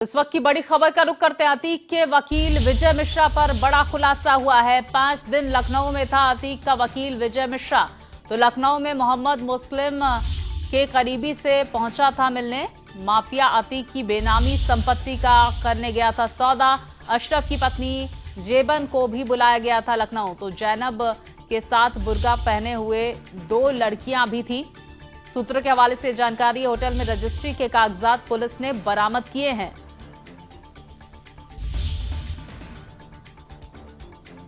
इस वक्त की बड़ी खबर का रुख करते हैं। अतीक के वकील विजय मिश्रा पर बड़ा खुलासा हुआ है। 5 दिन लखनऊ में था अतीक का वकील विजय मिश्रा। तो लखनऊ में मोहम्मद मुस्लिम के करीबी से पहुंचा था मिलने। माफिया अतीक की बेनामी संपत्ति का करने गया था सौदा। अशरफ की पत्नी जेबन को भी बुलाया गया था लखनऊ। तो जैनब के साथ बुर्का पहने हुए 2 लड़कियां भी थी। सूत्रों के हवाले से जानकारी, होटल में रजिस्ट्री के कागजात पुलिस ने बरामद किए हैं।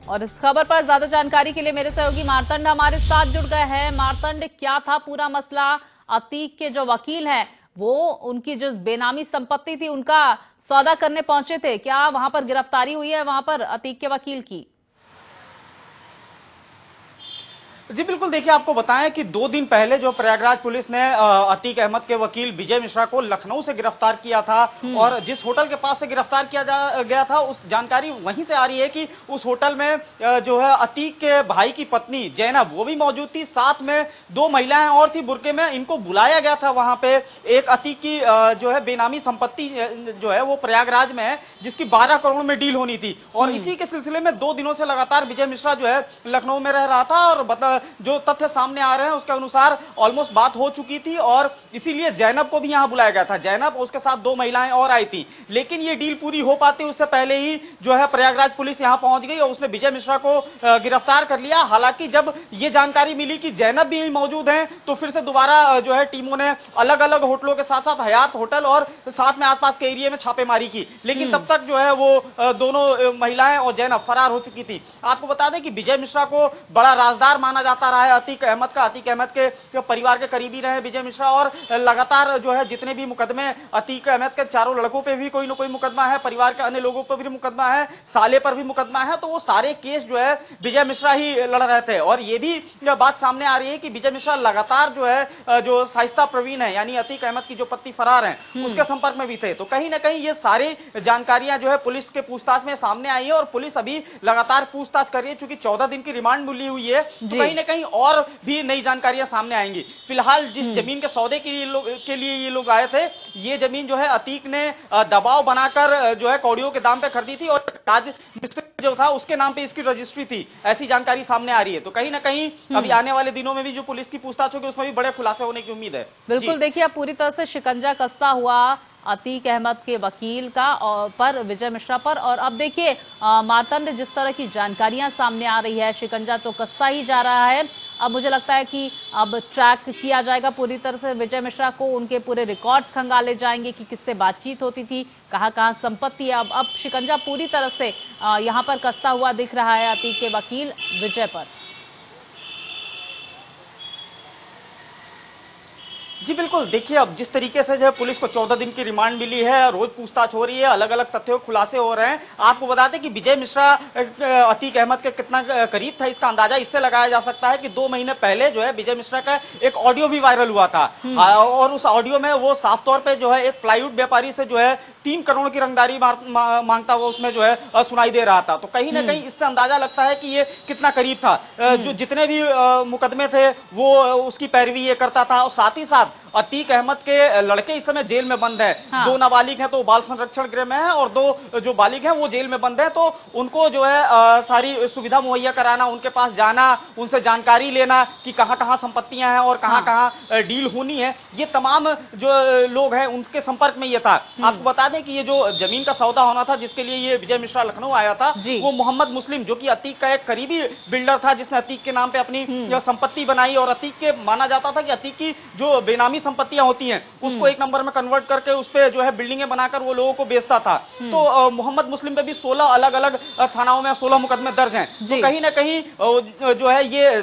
और इस खबर पर ज्यादा जानकारी के लिए मेरे सहयोगी मार्तंड हमारे साथ जुड़ गए हैं। मार्तंड, क्या था पूरा मसला? अतीक के जो वकील हैं वो उनकी जो बेनामी संपत्ति थी उनका सौदा करने पहुंचे थे। क्या वहां पर गिरफ्तारी हुई है वहां पर अतीक के वकील की? जी बिल्कुल, देखिए आपको बताएं कि 2 दिन पहले जो प्रयागराज पुलिस ने अतीक अहमद के वकील विजय मिश्रा को लखनऊ से गिरफ्तार किया था और जिस होटल के पास से गिरफ्तार किया गया था उस जानकारी वहीं से आ रही है कि उस होटल में जो है अतीक के भाई की पत्नी जैनब वो भी मौजूद थी, साथ में 2 महिलाएं और थी बुर्के में। इनको बुलाया गया था वहां पे। एक अतीक की जो है बेनामी संपत्ति जो है वो प्रयागराज में है जिसकी 12 करोड़ में डील होनी थी और इसी के सिलसिले में 2 दिनों से लगातार विजय मिश्रा जो है लखनऊ में रह रहा था और जो तथ्य सामने आ रहे हैं उसके अनुसार ऑलमोस्ट बात हो चुकी थी और इसीलिए जैनब को भी यहां बुलाया गया था। जैनब उसके साथ 2 महिलाएं और आई थी, लेकिन ये डील पूरी हो पाती उससे पहले ही जो है प्रयागराज पुलिस यहां पहुंच गई और उसने विजय मिश्रा को गिरफ्तार कर लिया। हालांकि जब ये जानकारी मिली कि जैनब भी मौजूद है तो फिर से दोबारा जो है टीमों ने अलग अलग होटलों के साथ साथ हयात होटल और साथ में आसपास के एरिया में छापेमारी की, लेकिन तब तक जो है वो दोनों महिलाएं और जैनब फरार हो चुकी थी। आपको बता दें कि विजय मिश्रा को बड़ा राजदार माना जाता रहा है अतीक अहमद का। अतीक अहमद के परिवार के करीबी रहे विजय मिश्रा और लगातार जो है जितने भी मुकदमे अतीक अहमद के चारों लड़कों पे भी कोई ना कोई मुकदमा है, परिवार के अन्य लोगों पर भी मुकदमा है, साले पर भी मुकदमा है, तो वो सारे केस जो है विजय मिश्रा ही लड़ रहे थे। और ये भी बात सामने आ रही है कि विजय मिश्रा लगातार जो है जो शाइस्ता प्रवीण है यानी अतीक अहमद की जो पत्नी फरार है उसके संपर्क में भी थे। तो कहीं ना कहीं ये सारी जानकारियां जो है पुलिस के पूछताछ में सामने आई है और पुलिस अभी लगातार पूछताछ कर रही है। चूंकि 14 दिन की रिमांड मिली हुई है तो कहीं ना कहीं और भी नई जानकारियां सामने आएंगी। फिलहाल जिस जमीन के सौदे के लिए ये लोग आए थे, ये जमीन जो है अतीक ने दबाव बनाकर जो है कौड़ियों के दाम पे खरीदी थी और राज मिस्त्री जो था उसके नाम पे इसकी रजिस्ट्री थी, ऐसी जानकारी सामने आ रही है। तो कहीं ना कहीं अभी आने वाले दिनों में भी जो पुलिस की पूछताछ होगी उसमें भी बड़े खुलासे होने की उम्मीद है। बिल्कुल, देखिए अब पूरी तरह से शिकंजा कसता हुआ अतीक अहमद के वकील का पर विजय मिश्रा पर। और अब देखिए मार्तंड, जिस तरह की जानकारियां सामने आ रही है शिकंजा तो कसता ही जा रहा है। अब मुझे लगता है कि अब ट्रैक किया जाएगा पूरी तरह से विजय मिश्रा को, उनके पूरे रिकॉर्ड्स खंगाले जाएंगे कि किससे बातचीत होती थी, कहां कहां संपत्ति है। अब शिकंजा पूरी तरह से यहां पर कसता हुआ दिख रहा है अतीक के वकील विजय पर। जी बिल्कुल, देखिए अब जिस तरीके से जो है पुलिस को 14 दिन की रिमांड मिली है, रोज पूछताछ हो रही है, अलग अलग तथ्यों खुलासे हो रहे हैं। आपको बता दें कि विजय मिश्रा अतीक अहमद के कितना करीब था इसका अंदाजा इससे लगाया जा सकता है कि 2 महीने पहले जो है विजय मिश्रा का एक ऑडियो भी वायरल हुआ था और उस ऑडियो में वो साफ तौर पर जो है एक प्लाईवुड व्यापारी से जो है 3 करोड़ की रंगदारी मांगता हुआ उसमें जो है सुनाई दे रहा था। तो कहीं ना कहीं इससे अंदाजा लगता है कि ये कितना करीब था। जो जितने भी मुकदमे थे वो उसकी पैरवी ये करता था और साथ ही साथ अतीक अहमद के लड़के इस समय जेल में बंद है। 2 नाबालिग हैं तो बाल संरक्षण गृह में है और 2 जो बालिग हैं वो जेल में बंद है। तो उनको जो है सारी सुविधा मुहैया कराना, उनके पास जाना, उनसे जानकारी लेना कि कहां कहां संपत्तियां हैं और कहां कहां डील होनी है, ये तमाम जो लोग हैं उनके संपर्क में ये था। आपको बता दें कि ये जो जमीन का सौदा होना था जिसके लिए ये विजय मिश्रा लखनऊ आया था, वो मोहम्मद मुस्लिम जो कि अतीक का एक करीबी बिल्डर था जिसने अतीक के नाम पे अपनी संपत्ति बनाई और अतीक के माना जाता था कि अतीक की जो बेनामी संपत्तियां होती हैं उसको एक नंबर में कन्वर्ट करके उस पे जो है बिल्डिंगें बनाकर वो लोगों को बेचता था। तो मोहम्मद मुस्लिम पे भी 16 अलग अलग थानाओं में 16 मुकदमे दर्ज हैं। तो कहीं ना कहीं जो है ये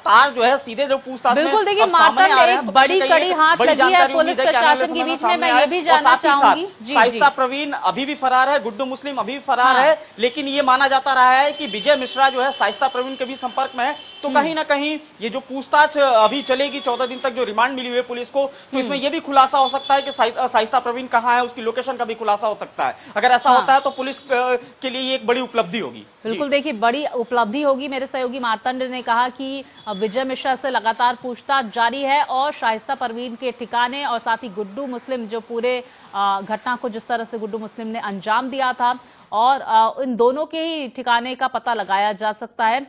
तार जो है सीधे जो पूछताछ में बिल्कुल, देखिए मार्तंड एक बड़ी कड़ी हाथ लगी है पुलिस प्रशासन के बीच में, मैं ये भी जानना चाहूंगी। शाइस्ता प्रवीण अभी भी फरार है, गुड्डू मुस्लिम अभी भी फरार है, लेकिन ये माना जाता रहा है कि विजय मिश्रा जो है शाइस्ता प्रवीण के भी संपर्क में है। तो कहीं ना कहीं ये जो पूछताछ अभी चलेगी 14 दिन तक जो रिमांड मिली हुई पुलिस को, तो इसमें यह भी खुलासा हो सकता है कि शाइस्ता परवीन कहां है, उसकी लोकेशन का भी खुलासा हो सकता है। अगर ऐसा होता है तो पुलिस के लिए एक बड़ी उपलब्धि होगी। बिल्कुल, देखिए बड़ी उपलब्धि होगी। मेरे सहयोगी मार्तंड ने कहा कि विजय मिश्रा से लगातार पूछताछ जारी है और शाइस्ता परवीन के ठिकाने और साथ ही गुड्डू मुस्लिम जो पूरे घटना को जिस तरह से गुड्डू मुस्लिम ने अंजाम दिया था और इन दोनों के ही ठिकाने का पता लगाया जा सकता है।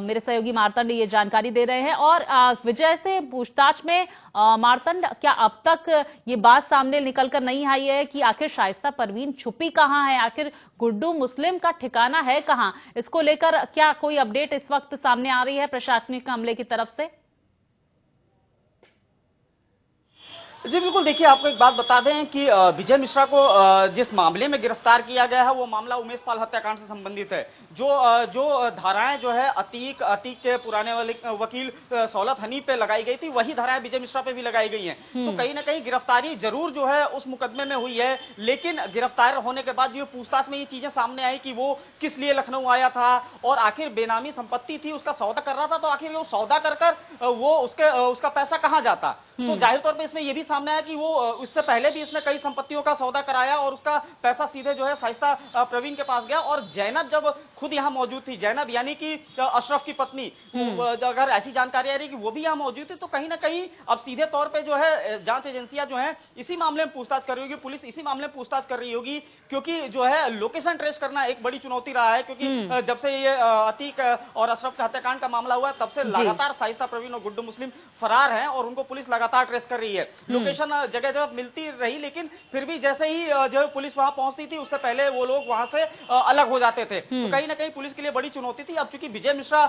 मेरे सहयोगी मार्तंड ये जानकारी दे रहे हैं। और विजय से पूछताछ में मार्तंड, क्या अब तक ये बात सामने निकलकर नहीं आई है कि आखिर शाइस्ता परवीन छुपी कहां है, आखिर गुड्डू मुस्लिम का ठिकाना है कहां? इसको लेकर क्या कोई अपडेट इस वक्त सामने आ रही है प्रशासनिक अमले की तरफ से? जी बिल्कुल, देखिए आपको एक बात बता दें कि विजय मिश्रा को जिस मामले में गिरफ्तार किया गया है वो मामला उमेश पाल हत्याकांड से संबंधित है। जो धाराएं जो है अतीक के पुराने वकील सौलत हनी पे लगाई गई थी, वही धाराएं विजय मिश्रा पे भी लगाई गई हैं। तो कहीं ना कहीं गिरफ्तारी जरूर जो है उस मुकदमे में हुई है, लेकिन गिरफ्तार होने के बाद जो पूछताछ में ये चीजें सामने आई कि वो किस लिए लखनऊ आया था और आखिर बेनामी संपत्ति थी, उसका सौदा कर रहा था, तो आखिर वो सौदा कर वो उसका पैसा कहां जाता। तो जाहिर तौर पे इसमें यह भी सामने आया कि वो इससे पहले भी इसने कई संपत्तियों का सौदा कराया और उसका पैसा सीधे जो है शाइस्ता परवीन के पास गया। और जैनब जब खुद यहां मौजूद थी, जैनब यानी कि अशरफ की पत्नी, अगर ऐसी जानकारी आ रही है कि वो भी यहां मौजूद थी, तो कहीं ना कहीं अब सीधे तौर पे जो है जांच एजेंसियां जो है इसी मामले में पूछताछ कर रही होगी, पुलिस इसी मामले में पूछताछ कर रही होगी, क्योंकि जो है लोकेशन ट्रेस करना एक बड़ी चुनौती रहा है। क्योंकि जब से ये अतीक और अशरफ के हत्याकांड का मामला हुआ तब से लगातार शाइस्ता परवीन और गुड्डू मुस्लिम फरार हैं और उनको पुलिस लगातार ट्रेस कर रही है। लोकेशन जगह जगह मिलती रही, लेकिन फिर भी जैसे ही जो पुलिस वहां पहुंचती थी उससे पहले वो लोग वहां से अलग हो जाते थे। तो कहीं ना कहीं पुलिस के लिए बड़ी चुनौती थी। अब चूंकि विजय मिश्रा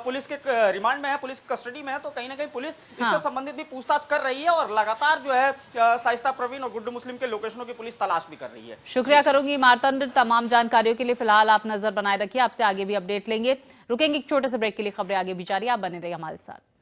पुलिस के रिमांड में है, पुलिस कस्टडी में है, तो कहीं ना कहीं पुलिस इससे संबंधित भी पूछताछ कर रही है और लगातार जो है शाइस्ता परवीन और गुड्डू मुस्लिम के लोकेशनों की पुलिस तलाश भी कर रही है। शुक्रिया करूंगी मार्तंड, तमाम जानकारियों के लिए। फिलहाल आप नजर बनाए रखिए, आपसे आगे भी अपडेट लेंगे। रुकेंगे एक छोटे से ब्रेक के लिए, खबरें आगे भी जारी, आप बने रहिए हमारे साथ।